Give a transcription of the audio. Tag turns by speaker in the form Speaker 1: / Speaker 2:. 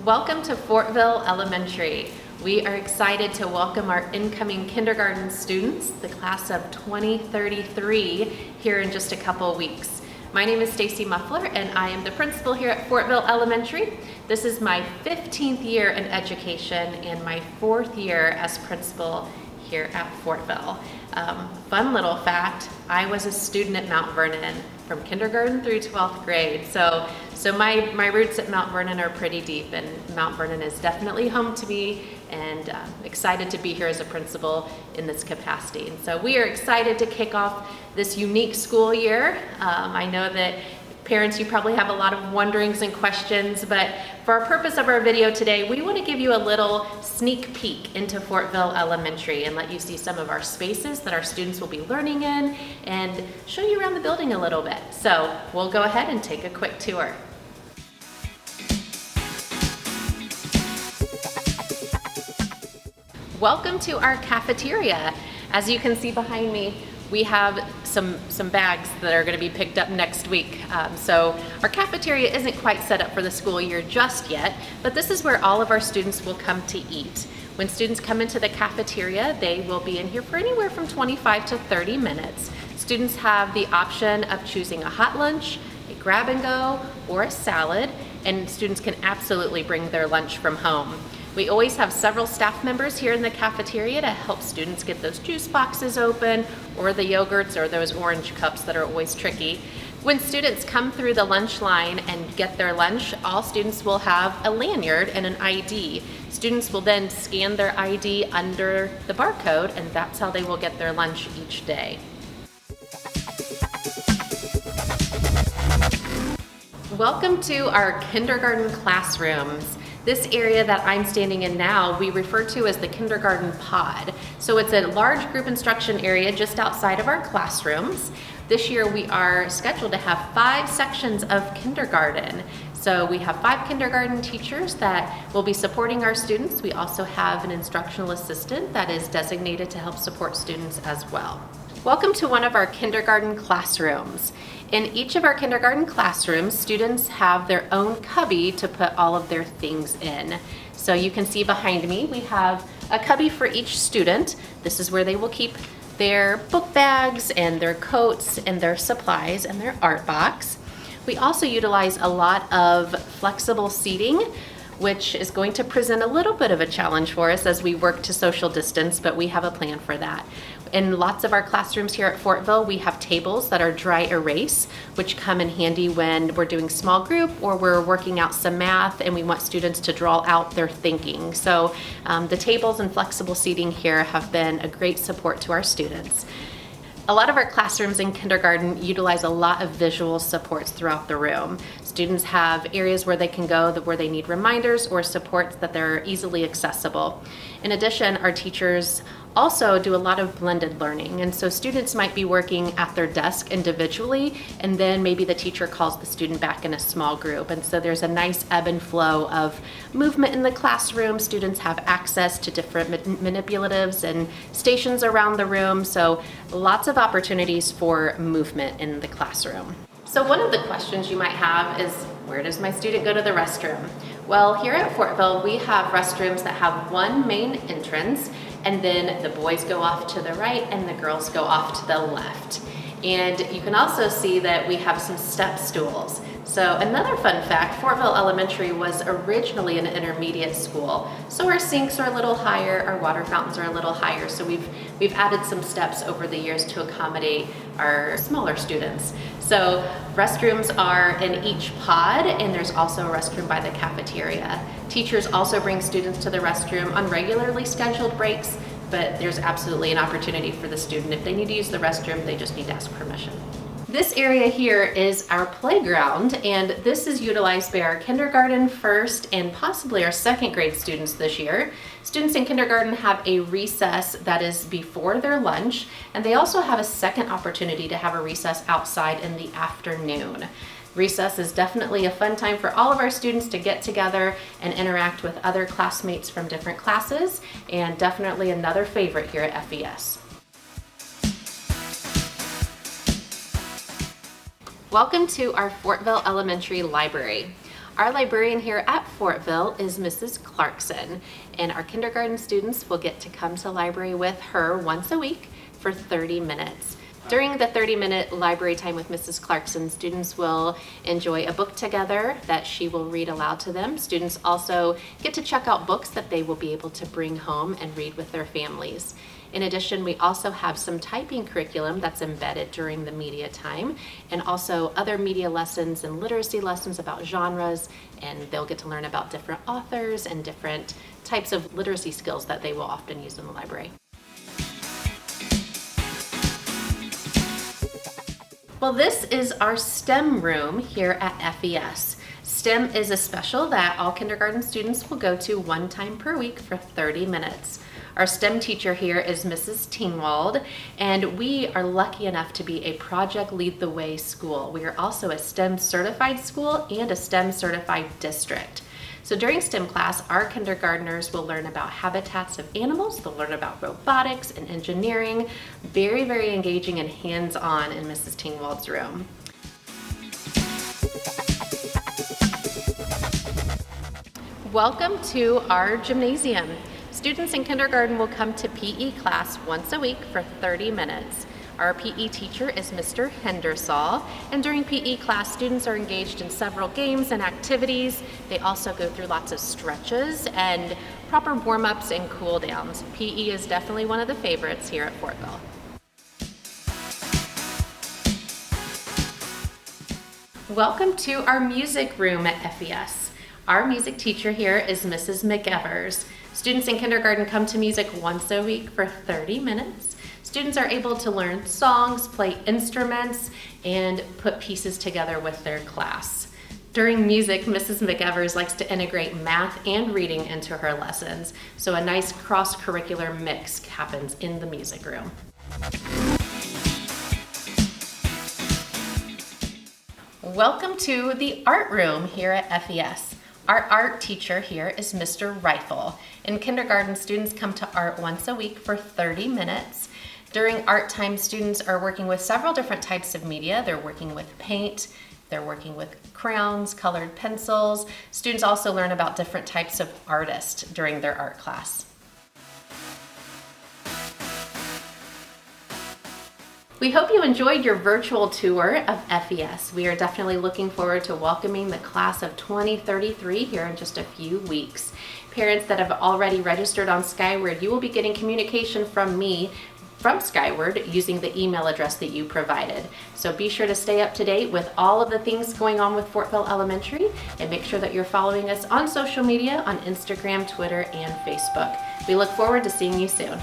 Speaker 1: Welcome to Fortville Elementary. We are excited to welcome our incoming kindergarten students, the class of 2033, here in just a couple weeks. My name is Stacy Muffler and I am the principal here at Fortville Elementary. This is my 15th year in education and my 4th year as principal here at Fortville. Fun little fact, I was a student at Mount Vernon from kindergarten through 12th grade. So my roots at Mount Vernon are pretty deep, and Mount Vernon is definitely home to me, and excited to be here as a principal in this capacity. And so we are excited to kick off this unique school year. I know that parents, you probably have a lot of wonderings and questions, but for our purpose of our video today, we want to give you a little sneak peek into Fortville Elementary and let you see some of our spaces that our students will be learning in and show you around the building a little bit. So we'll go ahead and take a quick tour. Welcome to our cafeteria. As you can see behind me, we have some bags that are going to be picked up next week. So our cafeteria isn't quite set up for the school year just yet, but this is where all of our students will come to eat. When students come into the cafeteria, they will be in here for anywhere from 25 to 30 minutes. Students have the option of choosing a hot lunch, a grab and go, or a salad, and students can absolutely bring their lunch from home. We always have several staff members here in the cafeteria to help students get those juice boxes open, or the yogurts, or those orange cups that are always tricky. When students come through the lunch line and get their lunch, all students will have a lanyard and an ID. Students will then scan their ID under the barcode, and that's how they will get their lunch each day. Welcome to our kindergarten classrooms. This area that I'm standing in now, we refer to as the kindergarten pod. So it's a large group instruction area just outside of our classrooms. This year we are scheduled to have 5 sections of kindergarten. So we have 5 kindergarten teachers that will be supporting our students. We also have an instructional assistant that is designated to help support students as well. Welcome to one of our kindergarten classrooms. In each of our kindergarten classrooms, students have their own cubby to put all of their things in. So you can see behind me, we have a cubby for each student. This is where they will keep their book bags and their coats and their supplies and their art box. We also utilize a lot of flexible seating, which is going to present a little bit of a challenge for us as we work to social distance, but we have a plan for that. In lots of our classrooms here at Fortville, we have tables that are dry erase, which come in handy when we're doing small group or we're working out some math and we want students to draw out their thinking. So the tables and flexible seating here have been a great support to our students. A lot of our classrooms in kindergarten utilize a lot of visual supports throughout the room. Students have areas where they can go where they need reminders or supports that they're easily accessible. In addition, our teachers also do a lot of blended learning, and so students might be working at their desk individually, and then maybe the teacher calls the student back in a small group, and so there's a nice ebb and flow of movement in the classroom. Students have access to different manipulatives and stations around the room, so lots of opportunities for movement in the classroom. So one of the questions you might have is, where does my student go to the restroom? Well, here at Fortville, we have restrooms that have one main entrance, and then the boys go off to the right and the girls go off to the left. And you can also see that we have some step stools. So another fun fact, Fortville Elementary was originally an intermediate school. So our sinks are a little higher, our water fountains are a little higher. So we've added some steps over the years to accommodate our smaller students. So restrooms are in each pod, and there's also a restroom by the cafeteria. Teachers also bring students to the restroom on regularly scheduled breaks, but there's absolutely an opportunity for the student. If they need to use the restroom, they just need to ask permission. This area here is our playground, and this is utilized by our kindergarten, first, and possibly our 2nd grade students this year. Students in kindergarten have a recess that is before their lunch, and they also have a second opportunity to have a recess outside in the afternoon. Recess is definitely a fun time for all of our students to get together and interact with other classmates from different classes, and definitely another favorite here at FES. Welcome to our Fortville Elementary Library. Our librarian here at Fortville is Mrs. Clarkson, and our kindergarten students will get to come to the library with her once a week for 30 minutes. During the 30-minute library time with Mrs. Clarkson, students will enjoy a book together that she will read aloud to them. Students also get to check out books that they will be able to bring home and read with their families. In addition, we also have some typing curriculum that's embedded during the media time, and also other media lessons and literacy lessons about genres, and they'll get to learn about different authors and different types of literacy skills that they will often use in the library. Well, this is our STEM room here at FES. STEM is a special that all kindergarten students will go to one time per week for 30 minutes. Our STEM teacher here is Mrs. Tingwald, and we are lucky enough to be a Project Lead the Way school. We are also a STEM certified school and a STEM certified district. So during STEM class, our kindergartners will learn about habitats of animals, they'll learn about robotics and engineering. Very, very engaging and hands-on in Mrs. Tingwald's room. Welcome to our gymnasium. Students in kindergarten will come to PE class once a week for 30 minutes. Our PE teacher is Mr. Hendersall, and during PE class, students are engaged in several games and activities. They also go through lots of stretches and proper warm-ups and cool-downs. PE is definitely one of the favorites here at Fortville. Welcome to our music room at FES. Our music teacher here is Mrs. McEvers. Students in kindergarten come to music once a week for 30 minutes. Students are able to learn songs, play instruments, and put pieces together with their class. During music, Mrs. McEvers likes to integrate math and reading into her lessons, so a nice cross-curricular mix happens in the music room. Welcome to the art room here at FES. Our art teacher here is Mr. Rifle. In kindergarten, students come to art once a week for 30 minutes. During art time, students are working with several different types of media. They're working with paint, they're working with crayons, colored pencils. Students also learn about different types of artists during their art class. We hope you enjoyed your virtual tour of FES. We are definitely looking forward to welcoming the class of 2033 here in just a few weeks. Parents that have already registered on Skyward, you will be getting communication from me from Skyward using the email address that you provided. So be sure to stay up to date with all of the things going on with Fortville Elementary, and make sure that you're following us on social media on Instagram, Twitter, and Facebook. We look forward to seeing you soon.